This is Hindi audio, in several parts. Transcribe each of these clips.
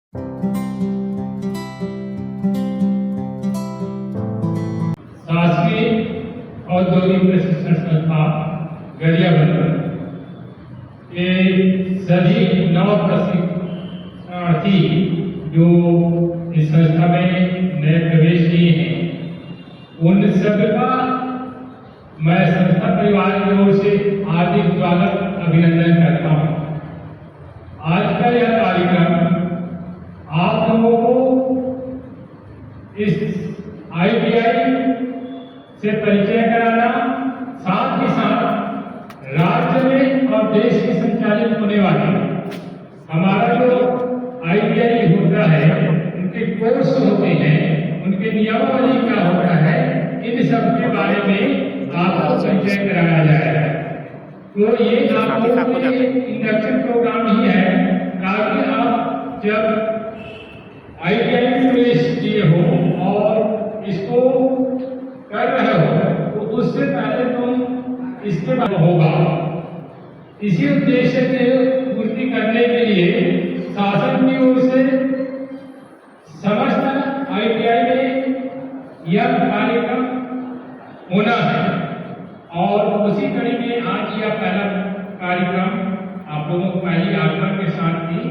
शासकीय औद्योगिक प्रशिक्षण संस्था गरियाबंद के सभी नव प्रशिक्षणार्थी जो इस संस्था में नए प्रवेश किए हैं, उन सबका मैं संस्था परिवार की ओर से हार्दिक स्वागत अभिनंदन करता हूँ। आज का यह कार्यक्रम आप लोगों को इस ITI से परिचय कराना, साथ ही साथ राज्य में और देश में संचालित होने वाले हमारा जो ITI होता है, उनके कोर्स होते हैं, उनके नियमावली क्या होता है, इन सब के बारे में आपको परिचय कराया जाएगा। तो ये आप लोगों के लिए इंडक्शन प्रोग्राम ही है, ताकि आप जब ITI में प्रवेश किए हो और इसको कर रहे हो तो उससे पहले तुम इसके बाद होगा। इसी उद्देश्य के पूर्ति करने के लिए शासन की ओर से समस्त ITI में यह कार्यक्रम होना है और उसी कड़ी में आज यह पहला कार्यक्रम आप लोगों को पहली आगमन के साथ ही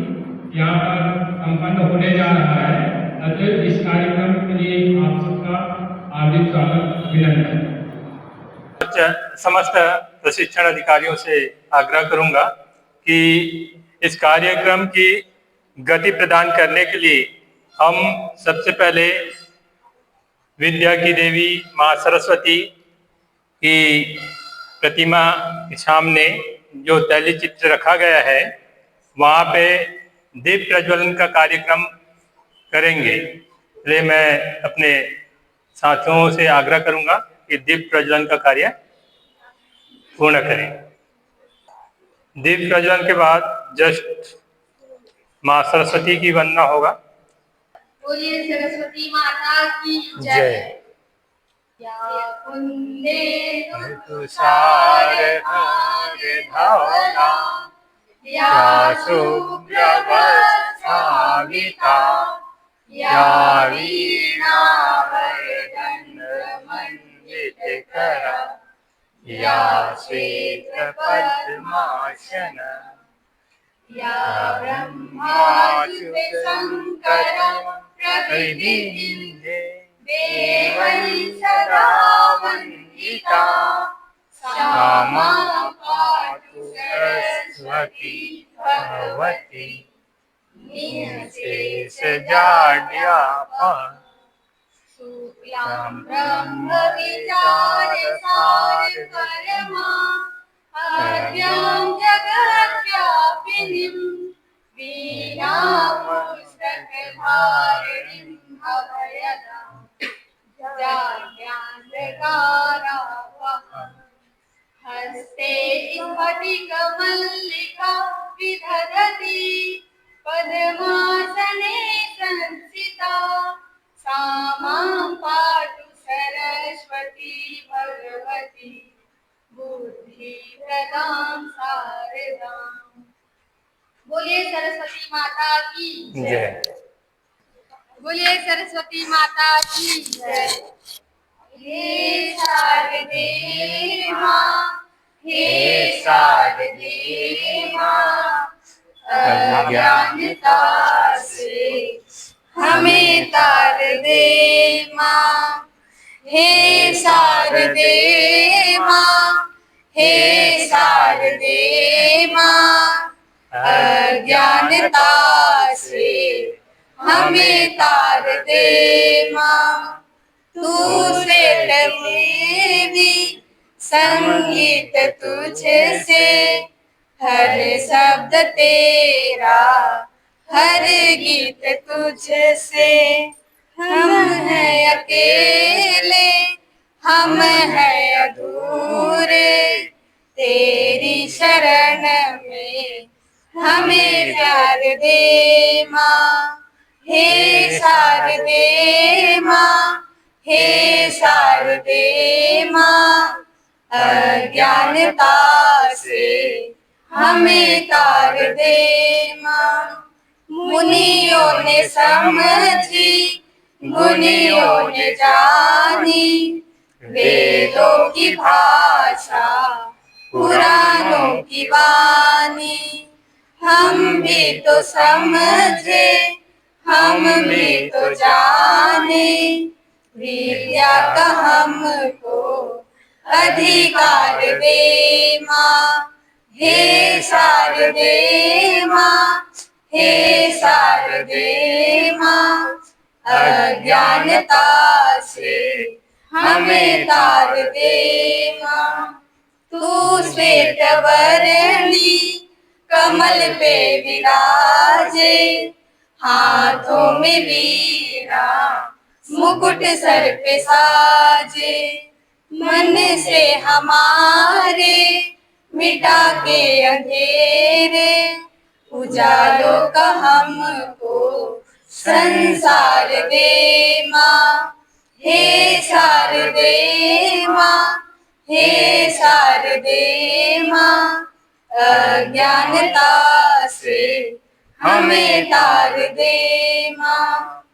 यहाँ पर संपन्न होने जा रहा है। अतः इस कार्यक्रम के लिए आप सबका हार्दिक स्वागत अभिनंदन। समस्त प्रशिक्षण अधिकारियों से आग्रह करूंगा कि इस कार्यक्रम की गति प्रदान करने के लिए हम सबसे पहले विद्या की देवी माँ सरस्वती की प्रतिमा के सामने जो तैली चित्र रखा गया है, वहाँ पे दीप प्रज्वलन का कार्यक्रम करेंगे। इसलिए मैं अपने साथियों से आग्रह करूंगा कि दीप प्रज्वलन का कार्य पूर्ण करें। दीप प्रज्वलन के बाद जस्ट माँ सरस्वती की वंदना होगा। बोलिए सरस्वती माता की जय। या कुंदे तुषार हार धवला, या शुभ्र वस्त्राविता, या वीणा वरदंड मंडित करा, या श्वेत पद्मासन, या ब्रह्माच्युत शंकर प्रतिनिधि, देवै सदा वंदिता, श्यामा पातु सरस्वती भगवती, निःशेष जाड्यापन, शुक्लां ब्रह्म विचार सार परमा, आद्यां जगद्व्यापिनीं, वीणा पुस्तक धारिणीं अभयदां, जाड्यान्धकारापहं, हस्ते स्फटिक मल्लिका विधरति, पद्मासने संस्थिता, सा मां पातु सरस्वती भगवती, बुद्धि प्रदां शारदां। बोलिए सरस्वती माता की जय। बोलिए सरस्वती माता की जय। हे शारदे मां, हे शारदे मां, अज्ञानता से हमें तार दे मां। हे शारदे मां, हे शारदे मां, अज्ञानता से हमें तार दे मां। तू श्वेत देवी, संगीत तुझसे, हर शब्द तेरा, हर गीत तुझसे। हम हैं अकेले, हम हैं अधूरे, तेरी शरण में हमें प्यार दे मां। हे शारदे मां, हे शारदे मां, अज्ञानता से हमें तार दे मां। मुनियों ने समझी, गुनियों ने जानी, वेदों की भाषा, पुराणों की वाणी। हम भी तो समझे, हम भी तो जाने, विद्या का हमको अधिकार दे माँ। हे शारदे माँ, हे शारदे माँ, अज्ञानता से हमें तार दे माँ। तू श्वेत वर्णी कमल पे विराजे, हाथों में वीणा मुकुट सर पे साजे। मन से हमारे मिटा के अंधेरे, उजालों का हमको संसार दे माँ। हे शारदे माँ, हे शारदे माँ, अज्ञानता से हमें तार दे माँ।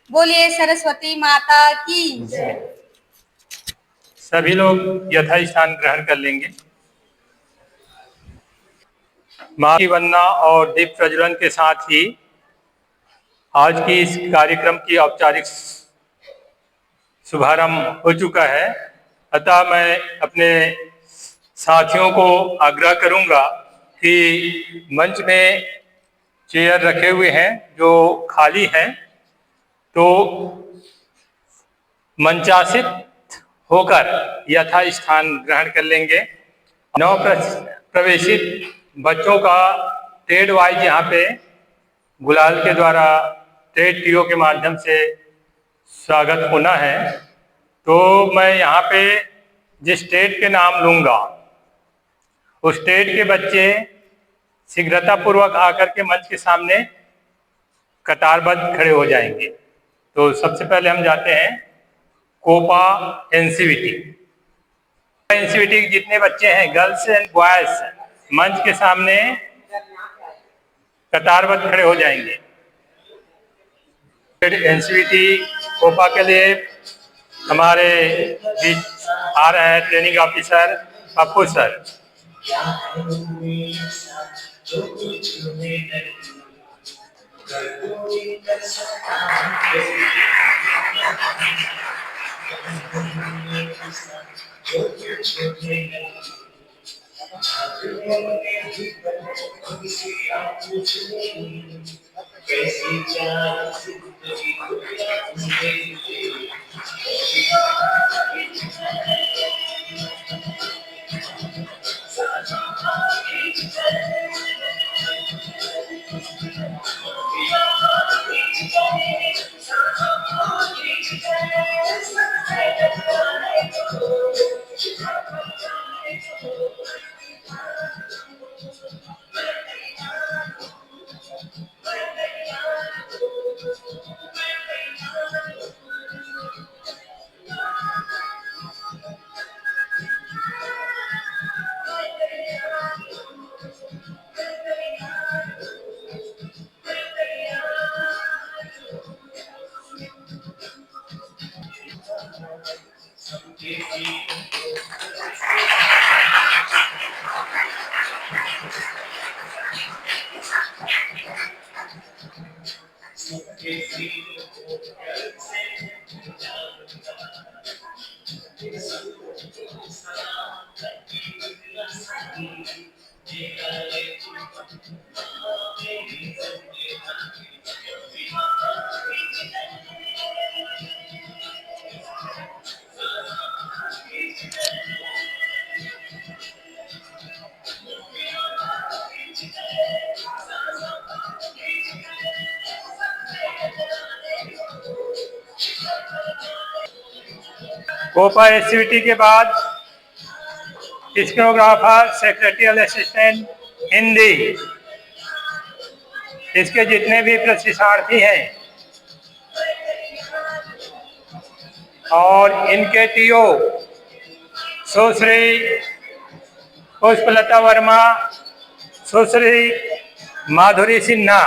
बोलिए सरस्वती माता की जय। सभी लोग यथास्थान ग्रहण कर लेंगे। मां की वंदना और दीप प्रज्वलन के साथ ही आज की इस कार्यक्रम की औपचारिक शुभारंभ हो चुका है। अतः मैं अपने साथियों को आग्रह करूंगा कि मंच में चेयर रखे हुए हैं जो खाली हैं, तो मंचासित होकर यथास्थान ग्रहण कर लेंगे। नव प्रवेशित बच्चों का ट्रेड वाइज यहाँ पे गुलाल के द्वारा ट्रेड टीओ के माध्यम से स्वागत होना है। तो मैं यहाँ पे जिस स्टेट के नाम लूंगा उस स्टेट के बच्चे शीघ्रता पूर्वक आकर के मंच के सामने कतारबद्ध खड़े हो जाएंगे। तो सबसे पहले हम जाते हैं कोपा एनसीवीटी। एनसीवीटी के जितने बच्चे हैं गर्ल्स एंड बॉयज मंच के सामने कतारबद्ध खड़े हो जाएंगे। एनसीवीटी कोपा के लिए हमारे बीच आ रहे हैं training officer Pappu sir. COPA SCVT के बाद स्टेनोग्राफर, सेक्रेटरियल असिस्टेंट, हिंदी, इसके जितने भी प्रशिक्षणार्थी हैं और इनके टीओ सुश्री पुष्पलता वर्मा, सुश्री माधुरी सिन्हा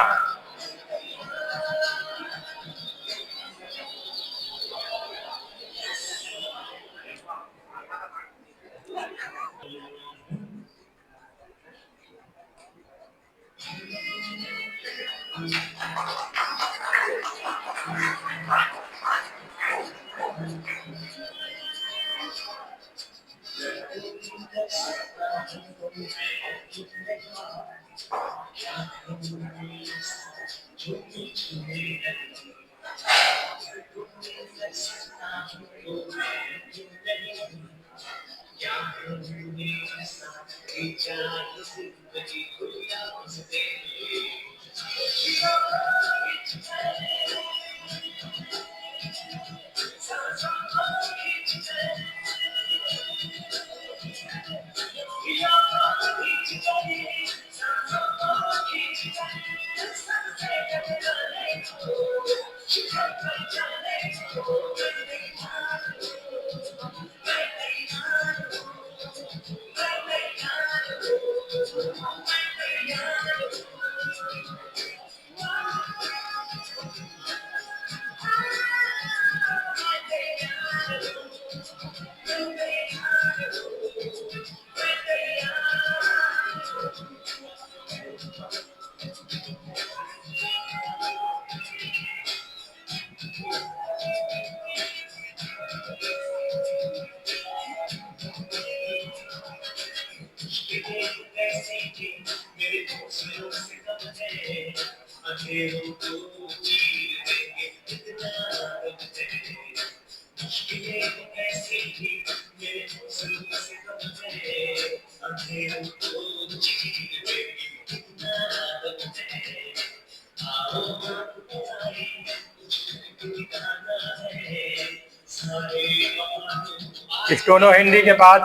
स्टोनो हिंदी के बाद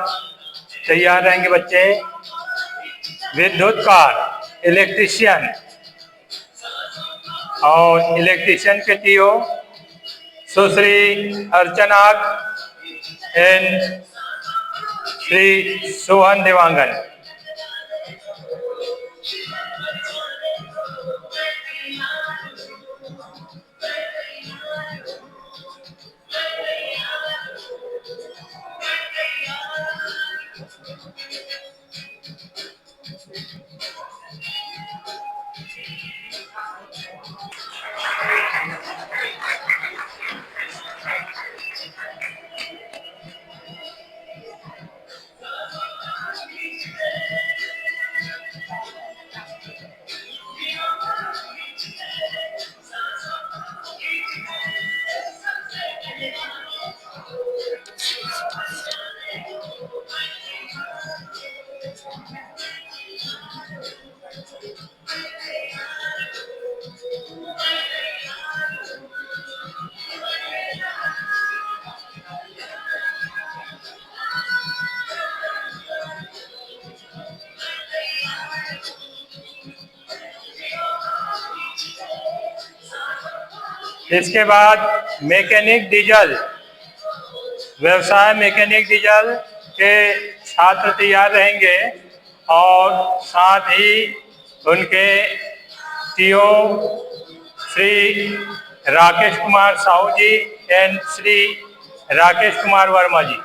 तैयार रहेंगे बच्चे विद्युतकार इलेक्ट्रीशियन, और इलेक्ट्रीशियन के टीओ सुश्री अर्चना एंड श्री सोहन देवांगन। इसके बाद मैकेनिक डीजल, व्यवसाय मैकेनिक डीजल के छात्र तैयार रहेंगे और साथ ही उनके टीओ श्री राकेश कुमार साहू जी एंड श्री राकेश कुमार वर्मा जी।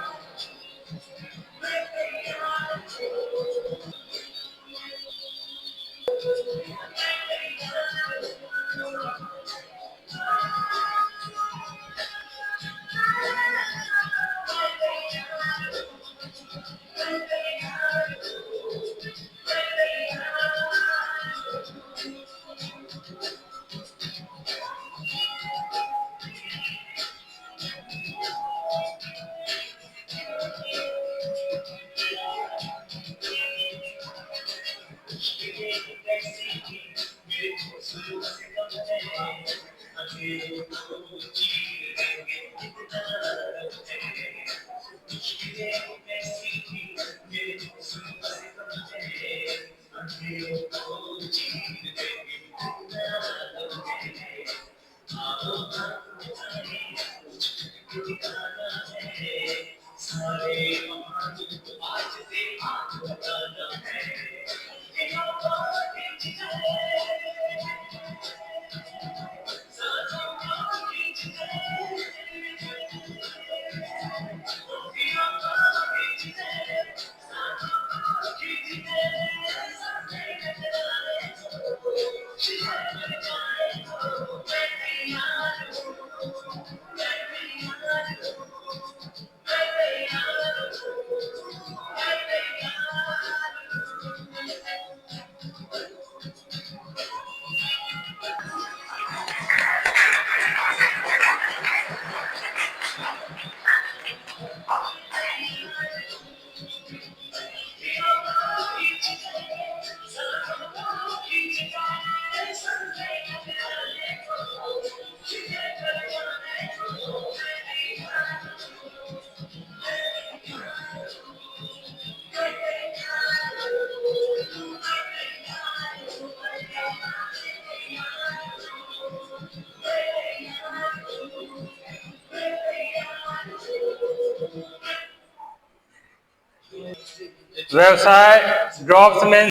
व्यवसाय ड्रॉप्समैन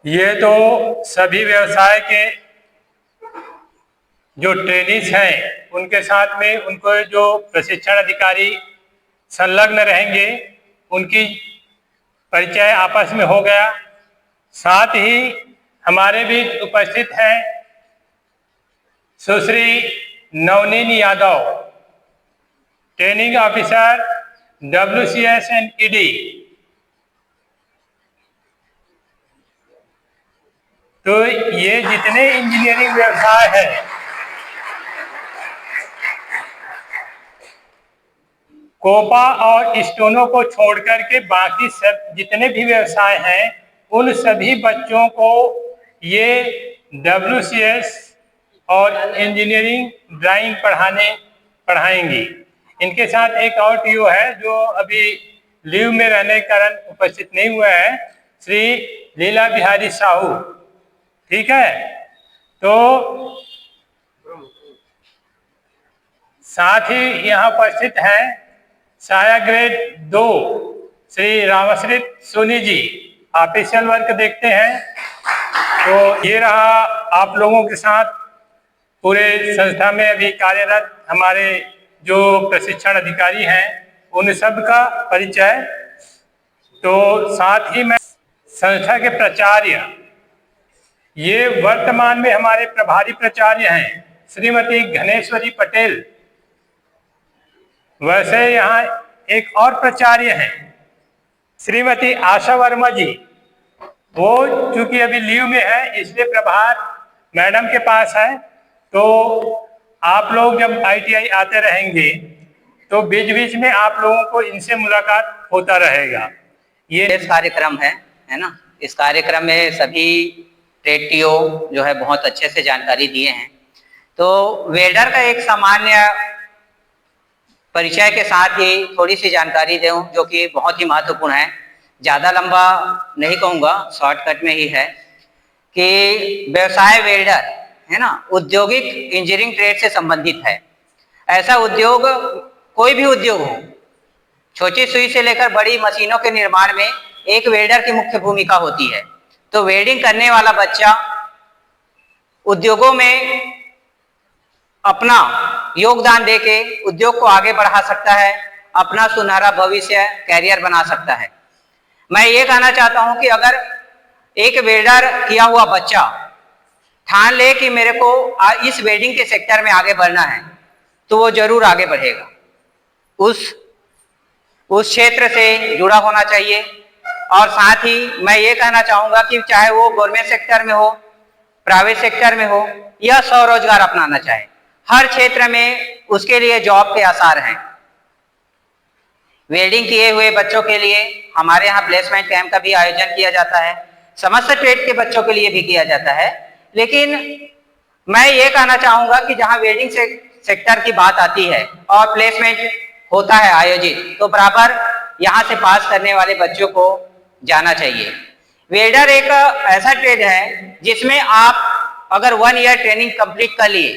ये तो सभी व्यवसाय के जो ट्रेनिंग्स हैं उनके साथ में उनको जो प्रशिक्षण अधिकारी संलग्न रहेंगे उनकी परिचय आपस में हो गया। साथ ही हमारे बीच उपस्थित हैं Sushri Navneet Yadav, training officer WCS and ED। तो ये जितने इंजीनियरिंग व्यवसाय है कोपा और स्टोनो को छोड़ करके बाकी सब जितने भी व्यवसाय हैं उन सभी बच्चों को ये WCS और इंजीनियरिंग ड्राइंग पढ़ाएंगी। इनके साथ एक और टीओ है जो अभी लीव में रहने के कारण उपस्थित नहीं हुआ है, श्री लीला बिहारी साहू। ठीक है, तो साथ ही यहाँ उपस्थित हैं साया grade 2 Shri Ramshree Soni ji. Official work देखते हैं। तो ये रहा आप लोगों के साथ पूरे संस्था में अभी कार्यरत हमारे जो प्रशिक्षण अधिकारी हैं उन सब का परिचय। तो साथ ही मैं संस्था के प्राचार्य, ये वर्तमान में हमारे प्रभारी प्राचार्य हैं श्रीमती घनेश्वरी पटेल। वैसे यहाँ एक और प्राचार्य हैं श्रीमती आशा वर्मा जी। वो चूंकि अभी लीव में है इसलिए प्रभार मैडम के पास है। तो आप लोग जब ITI आते रहेंगे तो बीच बीच में आप लोगों को इनसे मुलाकात होता रहेगा। ये इस कार्यक्रम है ना, इस कार्यक्रम में सभी ट्रेड टीओ जो है बहुत अच्छे से जानकारी दिए हैं। तो वेल्डर का एक सामान्य परिचय के साथ ही थोड़ी सी जानकारी दूं जो कि बहुत ही महत्वपूर्ण है। ज़्यादा लंबा नहीं कहूँगा, शॉर्टकट में ही है कि व्यवसाय वेल्डर है ना औद्योगिक इंजीनियरिंग ट्रेड से संबंधित है। ऐसा उद्योग कोई भी उद्योग हो, छोटी सुई से लेकर बड़ी मशीनों के निर्माण में एक वेल्डर की मुख्य भूमिका होती है। तो वेल्डिंग करने वाला बच्चा उद्योगों में अपना योगदान देके उद्योग को आगे बढ़ा सकता है, अपना सुनहरा भविष्य कैरियर बना सकता है। मैं ये कहना चाहता हूं कि अगर एक वेल्डर किया हुआ बच्चा ठान ले कि मेरे को इस वेल्डिंग के सेक्टर में आगे बढ़ना है, तो वो जरूर आगे बढ़ेगा। उस क्षेत्र से जुड़ा होना चाहिए। और साथ ही मैं ये कहना चाहूंगा कि चाहे वो गवर्नमेंट सेक्टर में हो, प्राइवेट सेक्टर में हो, या स्वरोजगार अपनाना चाहे, हर क्षेत्र में उसके लिए जॉब के आसार हैं। वेल्डिंग किए हुए बच्चों के लिए हमारे यहाँ प्लेसमेंट कैंप का भी आयोजन किया जाता है, समस्त ट्रेड के बच्चों के लिए भी किया जाता है। लेकिन मैं ये कहना चाहूंगा कि जहाँ वेल्डिंग सेक्टर की बात आती है और प्लेसमेंट होता है आयोजित, तो बराबर यहाँ से पास करने वाले बच्चों को जाना चाहिए। वेल्डर एक ऐसा ट्रेड है जिसमें आप अगर 1 ईयर ट्रेनिंग कंप्लीट कर लिए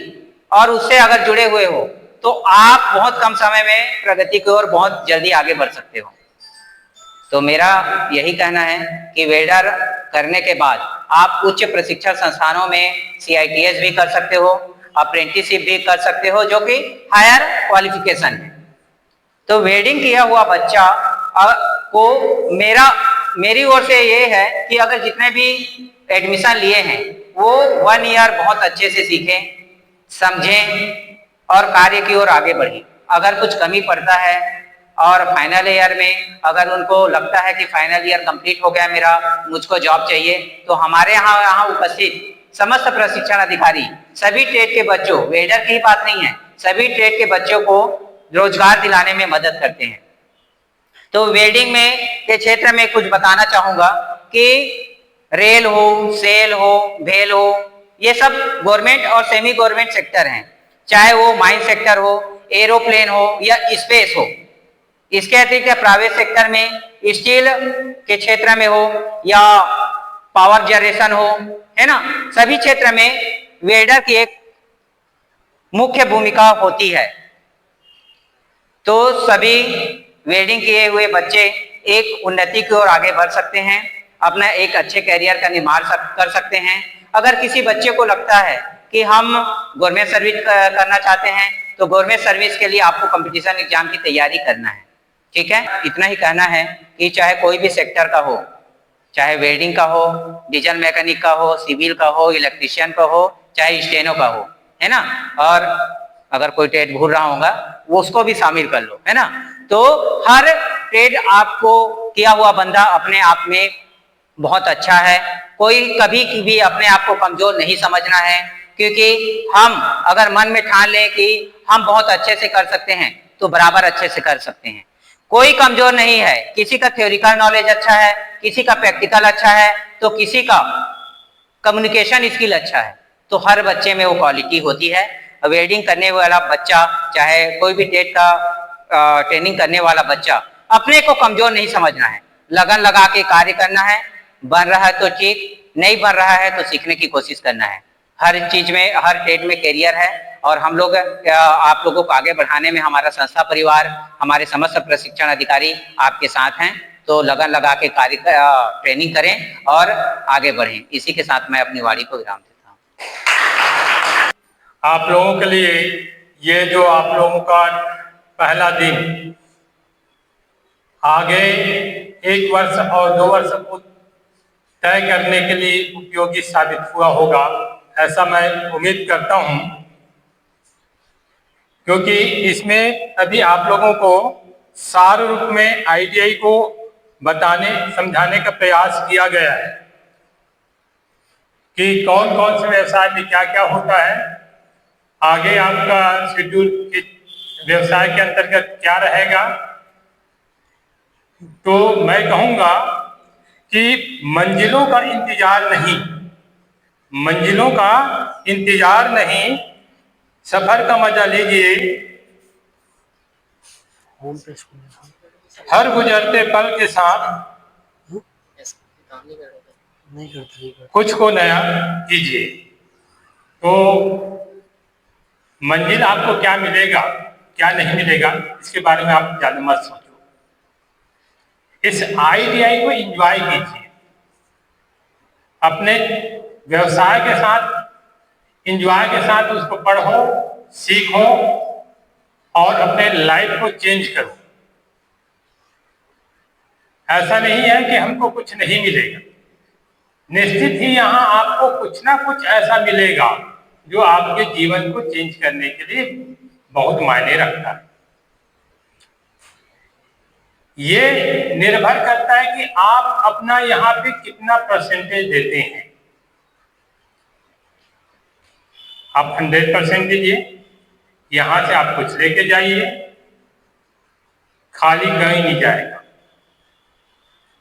और उससे अगर जुड़े हुए हो तो आप बहुत कम समय में प्रगति की ओर बहुत जल्दी आगे बढ़ सकते हो। तो मेरा यही कहना है कि वेल्डर करने के बाद आप उच्च प्रशिक्षण संस्थानों में CITS भी कर सकते हो, अप्रेंटिसशिप भी कर सकते हो, जो कि हायर क्वालिफिकेशन है। तो वेल्डिंग किया हुआ बच्चा को मेरी ओर से ये है कि अगर जितने भी एडमिशन लिए हैं वो 1 ईयर बहुत अच्छे से सीखें, समझें और कार्य की ओर आगे बढ़ें। अगर कुछ कमी पड़ता है और फाइनल ईयर में अगर उनको लगता है कि फाइनल ईयर कंप्लीट हो गया मेरा, मुझको जॉब चाहिए, तो हमारे यहाँ उपस्थित समस्त प्रशिक्षण अधिकारी सभी ट्रेड के बच्चों, वेल्डर की ही बात नहीं है, सभी ट्रेड के बच्चों को रोजगार दिलाने में मदद करते हैं। तो वेल्डिंग में के क्षेत्र में कुछ बताना चाहूंगा कि रेल हो, सेल हो, भेल हो, ये सब गवर्नमेंट और सेमी गवर्नमेंट सेक्टर हैं। चाहे वो माइन सेक्टर हो, एरोप्लेन हो या स्पेस हो। इसके अतिरिक्त प्राइवेट सेक्टर में स्टील के क्षेत्र में हो या पावर जनरेशन हो, है ना, सभी क्षेत्र में वेल्डर की एक मुख्य भूमिका होती है। तो सभी वेल्डिंग किए हुए बच्चे एक उन्नति की ओर आगे बढ़ सकते हैं, अपना एक अच्छे करियर का निर्माण कर सकते हैं। अगर किसी बच्चे को लगता है कि हम गवर्नमेंट सर्विस करना चाहते हैं तो गवर्नमेंट सर्विस के लिए आपको कंपटीशन एग्जाम की तैयारी करना है। ठीक है, इतना ही कहना है कि चाहे कोई भी सेक्टर का हो, चाहे वेल्डिंग का हो, डीजल मैकेनिक का हो, सिविल का हो, इलेक्ट्रिशियन का हो, चाहे स्टेनो का हो, है ना, और अगर कोई ट्रेड भूल रहा होगा वो उसको भी शामिल कर लो, है ना। तो हर ट्रेड आपको किया हुआ बंदा अपने आप में बहुत अच्छा है। कोई कभी भी अपने आप को कमजोर नहीं समझना है, क्योंकि हम अगर मन में ठान लें कि हम बहुत अच्छे से कर सकते हैं तो बराबर अच्छे से कर सकते हैं। कोई कमजोर नहीं है। किसी का थ्योरिकल नॉलेज अच्छा है, किसी का प्रैक्टिकल अच्छा है, तो किसी का कम्युनिकेशन स्किल अच्छा है। तो हर बच्चे में वो क्वालिटी होती है। वेल्डिंग करने वाला बच्चा, चाहे कोई भी ट्रेड का ट्रेनिंग करने वाला बच्चा, अपने को कमजोर नहीं समझना है, लगन लगा के कार्य करना है। बन रहा है तो ठीक, नहीं बन रहा है तो सीखने की कोशिश करना है। हर चीज में, हर ट्रेड में करियर है और हम लोग आप लोगों को आगे बढ़ाने में हमारा संस्था परिवार, हमारे समस्त प्रशिक्षण अधिकारी आपके साथ हैं। तो लगन लगा के कार्य ट्रेनिंग करें और आगे बढ़ें। इसी के साथ मैं अपनी वाणी को विराम देता हूँ। आप लोगों के लिए ये जो आप लोगों का पहला दिन आगे 1 वर्ष और 2 वर्ष को तय करने के लिए उपयोगी साबित हुआ होगा, ऐसा मैं उम्मीद करता हूं, क्योंकि इसमें अभी आप लोगों को सार रूप में ITI को बताने समझाने का प्रयास किया गया है कि कौन कौन से व्यवसाय में क्या क्या होता है, आगे आपका शेड्यूल व्यवसाय के अंतर्गत क्या रहेगा। तो मैं कहूंगा कि मंजिलों का इंतजार नहीं, मंजिलों का इंतजार नहीं, सफर का मजा लीजिए। हर गुजरते पल के साथ कुछ को नया कीजिए। तो मंजिल आपको क्या मिलेगा क्या नहीं मिलेगा इसके बारे में आप ज्यादा मत सोचो। इस ITI को एंजॉय कीजिए, अपने व्यवसाय के साथ एंजॉय के साथ उसको पढ़ो, सीखो और अपने लाइफ को चेंज करो। ऐसा नहीं है कि हमको कुछ नहीं मिलेगा, निश्चित ही यहाँ आपको कुछ ना कुछ ऐसा मिलेगा जो आपके जीवन को चेंज करने के लिए बहुत मायने रखता है। ये निर्भर करता है कि आप अपना यहाँ पे कितना परसेंटेज देते हैं। आप 100% दीजिए, यहां से आप कुछ लेके जाइए, खाली कहीं नहीं जाएगा।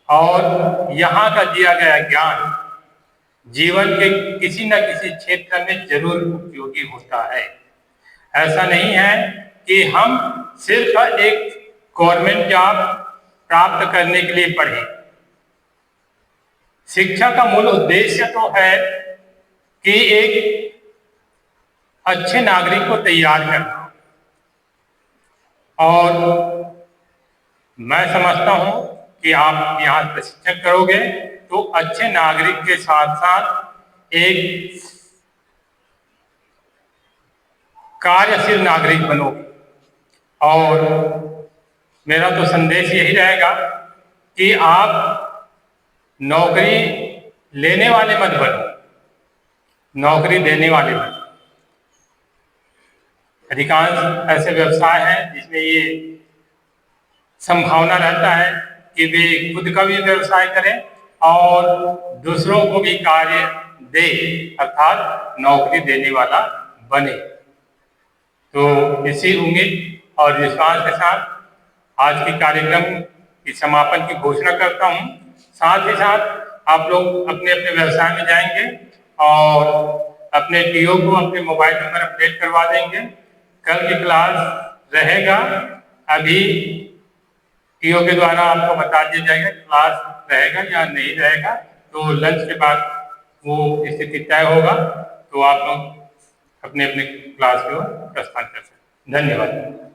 और यहाँ का दिया गया ज्ञान जीवन के किसी न किसी क्षेत्र में जरूर उपयोगी होता है। ऐसा नहीं है कि हम सिर्फ एक गवर्नमेंट जॉब प्राप्त करने के लिए पढ़ें। शिक्षा का मूल उद्देश्य तो है कि एक अच्छे नागरिक को तैयार करना। और मैं समझता हूं कि आप यहाँ प्रशिक्षण करोगे तो अच्छे नागरिक के साथ साथ एक कार्यशील नागरिक बनोगे। और मेरा तो संदेश यही रहेगा कि आप नौकरी लेने वाले मत बनो, नौकरी देने वाले बनो। अधिकांश ऐसे व्यवसाय हैं जिसमें ये संभावना रहता है कि वे खुद का भी व्यवसाय करें और दूसरों को भी कार्य दे, अर्थात नौकरी देने वाला बने। तो इसी उम्मीद और विश्वास के साथ आज के कार्यक्रम की समापन की घोषणा करता हूं। साथ ही साथ आप लोग अपने अपने व्यवसाय में जाएंगे और अपने टीओ को अपने मोबाइल नंबर अपडेट करवा देंगे। कल की क्लास रहेगा, अभी टीओ के द्वारा आपको बता दिया जाएगा क्लास रहेगा या नहीं रहेगा। तो लंच के बाद वो स्थिति तय होगा, तो आप लोग अपने अपने क्लास को प्रस्थान कर सकते हैं। धन्यवाद।